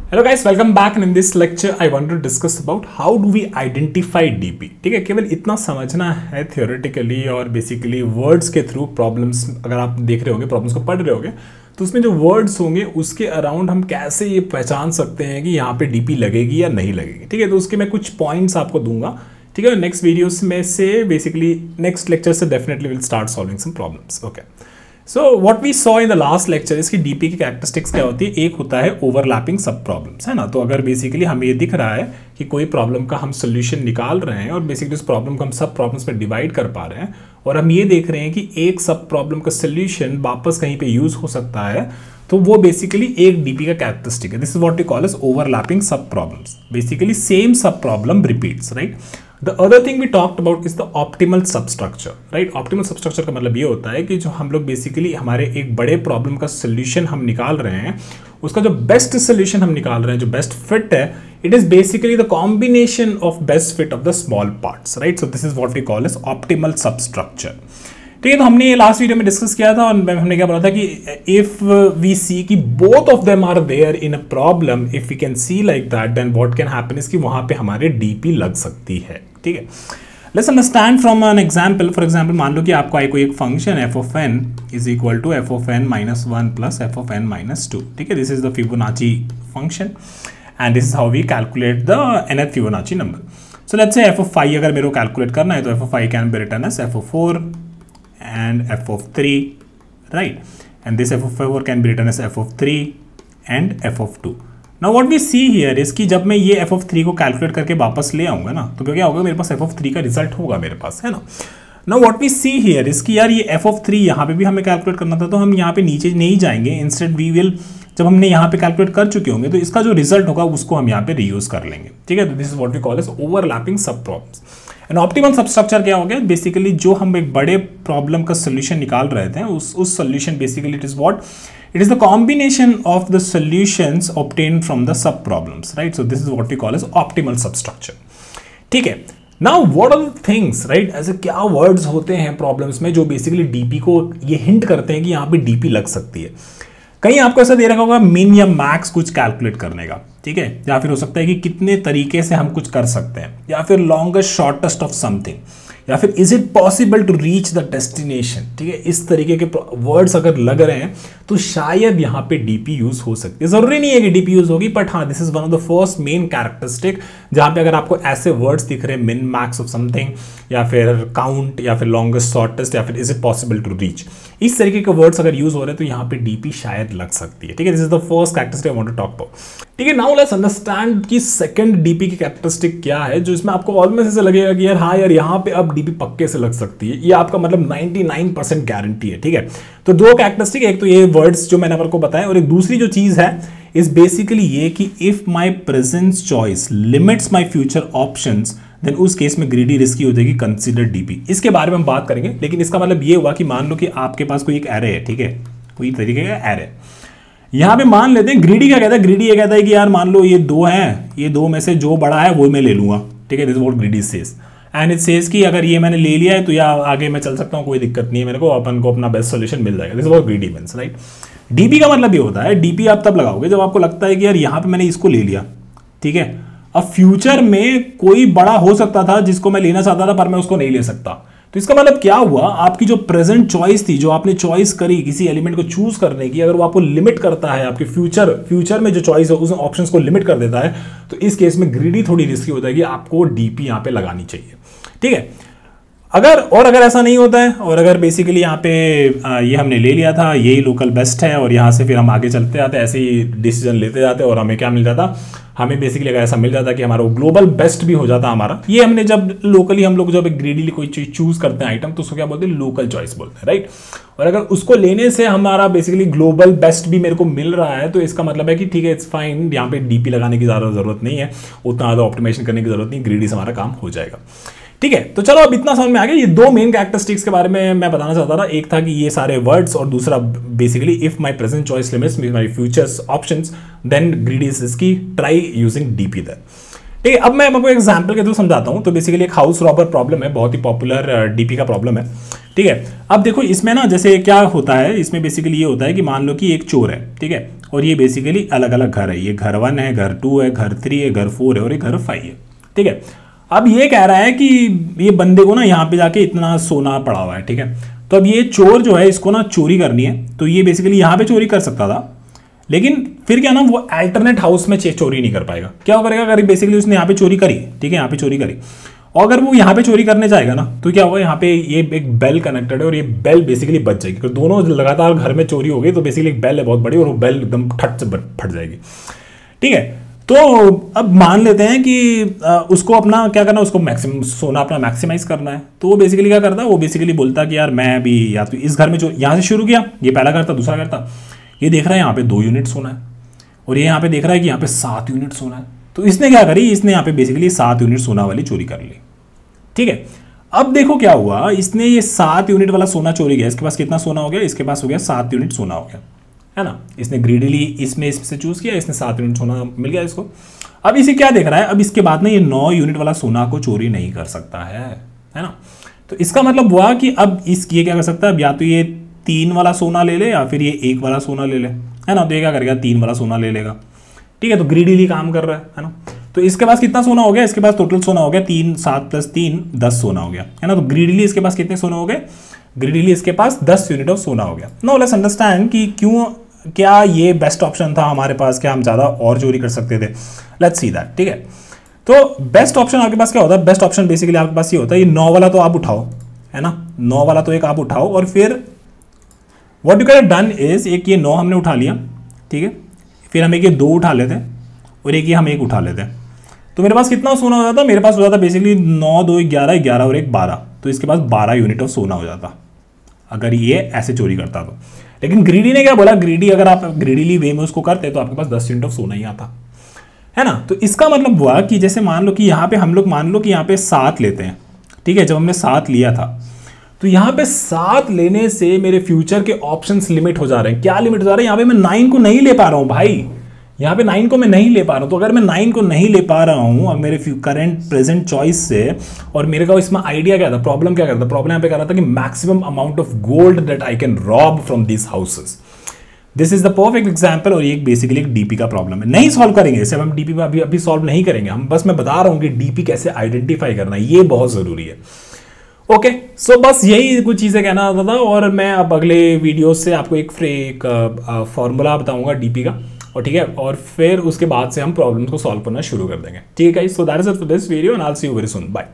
Hello guys, welcome back. In this lecture I want to discuss about how do we identify DP. ठीक है, केवल इतना समझना है थियोरेटिकली और बेसिकली वर्ड्स के थ्रू प्रॉब्लम्स अगर आप देख रहे होंगे, प्रॉब्लम्स को पढ़ रहे होंगे तो उसमें जो वर्ड्स होंगे उसके अराउंड हम कैसे ये पहचान सकते हैं कि यहाँ पे डीपी लगेगी या नहीं लगेगी। ठीक है, तो उसके मैं कुछ पॉइंट्स आपको दूंगा। ठीक है, नेक्स्ट वीडियोस में से बेसिकली नेक्स्ट लेक्चर से definitely will start solving some problems. Okay, so what we saw in the last lecture, इसकी डीपी की कैरेक्टरिस्टिक्स क्या होती है। एक होता है ओवरलैपिंग सब प्रॉब्लम्स, है ना। तो अगर बेसिकली हमें ये दिख रहा है कि कोई प्रॉब्लम का हम सोल्यूशन निकाल रहे हैं और बेसिकली उस प्रॉब्लम को हम सब प्रॉब्लम्स में डिवाइड कर पा रहे हैं और हम ये देख रहे हैं कि एक सब प्रॉब्लम का सोल्यूशन वापस कहीं पे यूज हो सकता है, तो वो बेसिकली एक डीपी का कैरेक्टरिस्टिक है। This is what we call as overlapping sub problems. Basically same sub problem repeats, right. The other thing we talked about is the optimal substructure, right? Optimal substructure का मतलब ये होता है कि जो हम लोग बेसिकली हमारे एक बड़े प्रॉब्लम का सोल्यूशन हम निकाल रहे हैं, उसका जो बेस्ट सोल्यूशन हम निकाल रहे हैं, जो बेस्ट फिट है, it is basically the combination of best fit of the small parts, right. So this is what we call as optimal substructure. ठीक है, तो हमने ये लास्ट वीडियो में डिस्कस किया था और हमने क्या बोला था कि इफ वी सी कि both of them are there in a problem, if we can see like that, then what can happen is कि वहां पे हमारे डीपी लग सकती है। ठीक है, let's understand from an example. For example, मान लो कि आपको आई कोई एक function f of n is equal to f of n minus one plus f of n minus two. ठीक है, this is the Fibonacci function and this is how we calculate the nth Fibonacci number. So let's say f of five अगर मेरे को calculate करना है तो f of five can be written as f of four and f of 3, right, and this f of 4 can be written as f of 3 and f of 2. Now what we see here is कि जब मैं ये f of 3 को calculate करके वापस ले आऊंगा ना, तो क्या होगा, मेरे पास f of 3 का रिजल्ट होगा मेरे पास, है ना। Now what we see here is कि यार ये f of 3 यहाँ पे भी हमें कैलकुलेट करना था, तो हम यहाँ पे नीचे नहीं जाएंगे, इंस्टेड वी विल, जब हमने यहाँ पे कैलकुलेट कर चुके होंगे तो इसका जो रिजल्ट होगा उसको हम यहाँ पे रीयूज कर लेंगे। ठीक है, तो this is what we call as overlapping sub problems. And optimal substructure क्या हो गया, बेसिकली जो हम एक बड़े प्रॉब्लम का सोल्यूशन निकाल रहे थे उस solution basically it is what, it is the combination of the solutions obtained from the sub problems, right. So this is what we call as optimal substructure. ठीक है, now what are the things, right, ऐसे क्या words होते हैं problems में जो basically DP को ये हिंट करते हैं कि यहाँ पे डीपी लग सकती है। कहीं आपको ऐसा दे रखा होगा मिन या मैक्स कुछ कैलकुलेट करने का, ठीक है, या फिर हो सकता है कि कितने तरीके से हम कुछ कर सकते हैं, या फिर लॉन्गेस्ट शॉर्टेस्ट ऑफ समथिंग, या फिर is it possible to reach the destination. ठीक है, इस तरीके के वर्ड्स अगर लग रहे हैं तो शायद यहाँ पे डीपी यूज हो सकती है। जरूरी नहीं है कि डीपी यूज होगी, बट हाँ, this is one of the first main characteristic जहाँ पे अगर आपको ऐसे वर्ड्स दिख रहे हैं मिन मैक्स ऑफ समथिंग, या फिर काउंट, या फिर लॉन्गेस्ट शॉर्टेस्ट, या फिर is it possible to reach, इस तरीके के वर्ड्स अगर यूज हो रहे हैं तो यहाँ पे डीपी शायद लग सकती है। ठीक है, this is the first characteristic I want to talk about. ठीक है, नाउ लेट्स अंडरस्टैंड कि सेकंड डीपी की कैरेक्टरिस्टिक क्या है, जो इसमें आपको ऑलमोस्ट ऐसा लगेगा कि यार हाँ यार यहाँ पे अब डीपी पक्के से लग सकती है, ये आपका मतलब 99% गारंटी है। ठीक है, तो दो कैरेक्टरिस्टिक, एक तो ये वर्ड्स जो मैंने आपको बताया, और एक दूसरी जो चीज है इज बेसिकली ये कि if my present choice limits my future options, then उस केस में ग्रीडी रिस्की हो जाएगी, कंसीडर डीपी। इसके बारे में हम बात करेंगे, लेकिन इसका मतलब ये हुआ कि मान लो कि आपके पास कोई एक एरे है, ठीक है, कोई तरीके का एरे, यहां पे मान लेते हैं ग्रीडी क्या कहता है, ग्रीडी ये कहता है कि यार मान लो ये दो हैं, ये दो में से जो बड़ा है वो मैं ले लूंगा। ठीक है, this is what greedy says, and it says कि अगर ये मैंने ले लिया है तो या आगे मैं चल सकता हूं, कोई दिक्कत नहीं है मेरे को, अपन को अपना बेस्ट सोल्यूशन मिल जाएगा। This is what greedy means, right. DP का मतलब ये होता है, डीपी आप तब लगाओगे जब आपको लगता है कि यार यहाँ पे मैंने इसको ले लिया, ठीक है, अब फ्यूचर में कोई बड़ा हो सकता था जिसको मैं लेना चाहता था पर मैं उसको नहीं ले सकता। तो इसका मतलब क्या हुआ, आपकी जो प्रेजेंट चॉइस थी, जो आपने चॉइस करी किसी एलिमेंट को चूज करने की, अगर वो आपको लिमिट करता है, आपके फ्यूचर में जो चॉइस है उस ऑप्शंस को लिमिट कर देता है, तो इस केस में ग्रीडी थोड़ी रिस्की होता है कि आपको डीपी यहाँ पे लगानी चाहिए। ठीक है, अगर ऐसा नहीं होता है, और अगर बेसिकली यहाँ पे ये हमने ले लिया था, यही लोकल बेस्ट है, और यहाँ से फिर हम आगे चलते जाते, ऐसे ही डिसीजन लेते जाते, और हमें क्या मिल जाता, हमें बेसिकली अगर ऐसा मिल जाता कि हमारा ग्लोबल बेस्ट भी हो जाता हमारा, ये हमने जब लोकली हम लोग जब ग्रीडीली कोई चीज चूज करते हैं आइटम, तो उसको क्या बोलते हैं, लोकल चॉइस बोलते हैं, राइट। और अगर उसको लेने से हमारा बेसिकली ग्लोबल बेस्ट भी मेरे को मिल रहा है, तो इसका मतलब है कि ठीक है, इट्स फाइन, यहाँ पे डीपी लगाने की ज़्यादा जरूरत नहीं है, उतना ज़्यादा ऑप्टिमाइजेशन करने की जरूरत नहीं, ग्रीडी से हमारा काम हो जाएगा। ठीक है, तो चलो अब इतना समझ में आ गया। ये दो मेन कैरेक्टरिस्टिक्स के बारे में मैं बताना चाहता था, एक था कि ये सारे वर्ड्स, और दूसरा basically if my present choice limits my futures options, then greedy is risky, try using DP there. ठीक है, अब मैं आपको एग्जांपल के थ्रू समझाता हूं। तो बेसिकली एक हाउस रॉबर प्रॉब्लम है, बहुत ही पॉपुलर डीपी का प्रॉब्लम है। ठीक है, अब देखो इसमें ना जैसे क्या होता है, इसमें बेसिकली ये होता है कि मान लो कि एक चोर है, ठीक है, और ये बेसिकली अलग अलग घर है, ये घर 1 है, घर 2 है, घर 3 है, घर 4 है और ये घर 5 है, ठीक है। अब ये कह रहा है कि ये बंदे को ना यहाँ पे जाके इतना सोना पड़ा हुआ है, ठीक है। तो अब ये चोर जो है इसको ना चोरी करनी है, तो ये बेसिकली यहाँ पे चोरी कर सकता था, लेकिन फिर क्या ना वो अल्टरनेट हाउस में चोरी नहीं कर पाएगा। क्या करेगा, अगर बेसिकली उसने यहाँ पे चोरी करी, ठीक है, यहाँ पे चोरी करी, और अगर वो यहाँ पे चोरी करने जाएगा ना तो क्या होगा, यहाँ पे ये एक बेल कनेक्टेड है और ये बेल बेसिकली बच जाएगी। अगर दोनों लगातार घर में चोरी हो गई तो बेसिकली एक बेल है बहुत बड़ी और वो बेल एकदम ठट से फट जाएगी, ठीक है। तो अब मान लेते हैं कि उसको अपना क्या करना है, उसको मैक्सिमम सोना अपना मैक्सिमाइज करना है। तो वो बेसिकली क्या करता है, वो बेसिकली बोलता कि यार मैं अभी या तो इस घर में जो यहाँ से शुरू किया, ये पहला घर था, दूसरा घर था, ये देख रहा है यहाँ पे 2 यूनिट सोना है और ये यहाँ पे देख रहा है कि यहाँ पे 7 यूनिट सोना है। तो इसने क्या करी, इसने यहाँ पे बेसिकली 7 यूनिट सोना वाली चोरी कर ली, ठीक है। अब देखो क्या हुआ, इसने ये 7 यूनिट वाला सोना चोरी किया, इसके पास कितना सोना हो गया, इसके पास हो गया 7 यूनिट सोना हो गया, है ना। इसने ग्रीडीली इससे चूज किया, इसने 7 यूनिट सोना मिल गया इसको। अब इसे क्या देख रहा है, अब इसके बाद ना ये 9 यूनिट वाला सोना को चोरी नहीं कर सकता है ना। तो इसका मतलब हुआ कि अब ये क्या कर सकता है, अब या तो ये 3 वाला सोना ले ले या फिर ये 1 वाला सोना ले ले, है ना। तो ये क्या करेगा, 3 वाला सोना ले लेगा, ठीक है। तो ग्रीडीली काम कर रहा है ना। तो इसके पास कितना सोना हो गया, इसके पास टोटल सोना हो गया 3, 7 + 3 10 सोना हो गया, है ना। तो ग्रीडीली इसके पास कितने सोना हो गए, ग्रीडीली इसके पास 10 यूनिट ऑफ सोना हो गया। नाउ लेट्स अंडरस्टैंड कि क्यों, क्या ये बेस्ट ऑप्शन था हमारे पास, क्या हम ज़्यादा और चोरी कर सकते थे। लेट्स सी दैट, ठीक है। तो बेस्ट ऑप्शन आपके पास क्या होता है, बेस्ट ऑप्शन बेसिकली आपके पास ये होता है, ये 9 वाला तो आप उठाओ, है ना, 9 वाला तो एक आप उठाओ और फिर what you can done is, एक ये 9 हमने उठा लिया, ठीक है, फिर हम एक ये 2 उठा लेते हैं और एक ये हम 1 उठा लेते हैं। तो मेरे पास कितना सोना हो जाता, मेरे पास हो जाता बेसिकली 9, 2, 11, 11 और 1 12, तो इसके पास 12 यूनिट ऑफ सोना हो जाता अगर ये ऐसे चोरी करता तो। लेकिन ग्रीडी ने क्या बोला, ग्रीडी अगर आप ग्रीडीली वे में उसको करते तो आपके पास 10 यूनिट ऑफ सोना ही आता, है ना। तो इसका मतलब हुआ कि जैसे मान लो कि यहाँ पे हम लोग मान लो कि यहाँ पे 7 लेते हैं, ठीक है। जब हमने 7 लिया था तो यहाँ पे 7 लेने से मेरे फ्यूचर के ऑप्शंस लिमिट हो जा रहे हैं। क्या लिमिट हो जा रहे हैं, यहाँ पे मैं 9 को नहीं ले पा रहा हूँ भाई, यहाँ पे 9 को मैं नहीं ले पा रहा हूँ। तो अगर मैं 9 को नहीं ले पा रहा हूँ अब मेरे करंट प्रेजेंट चॉइस से, और मेरे का इसमें आइडिया क्या था, प्रॉब्लम क्या करता, प्रॉब्लम यहाँ पे कर रहा था कि maximum amount of gold that I can rob from this houses, this is the perfect example. और ये बेसिकली एक डीपी का प्रॉब्लम है, नहीं सॉल्व करेंगे इसे, हम डीपी में अभी सॉल्व नहीं करेंगे हम, बस मैं बता रहा हूँ कि डीपी कैसे आइडेंटिफाई करना है, ये बहुत जरूरी है। ओके, सो बस यही कुछ चीज़ें कहना होता था, और मैं अब अगले वीडियो से आपको एक फॉर्मूला बताऊंगा डीपी का, और ठीक है, और फिर उसके बाद से हम प्रॉब्लम को सॉल्व करना शुरू कर देंगे, ठीक है। So that is it for this video and I will see you very soon, bye.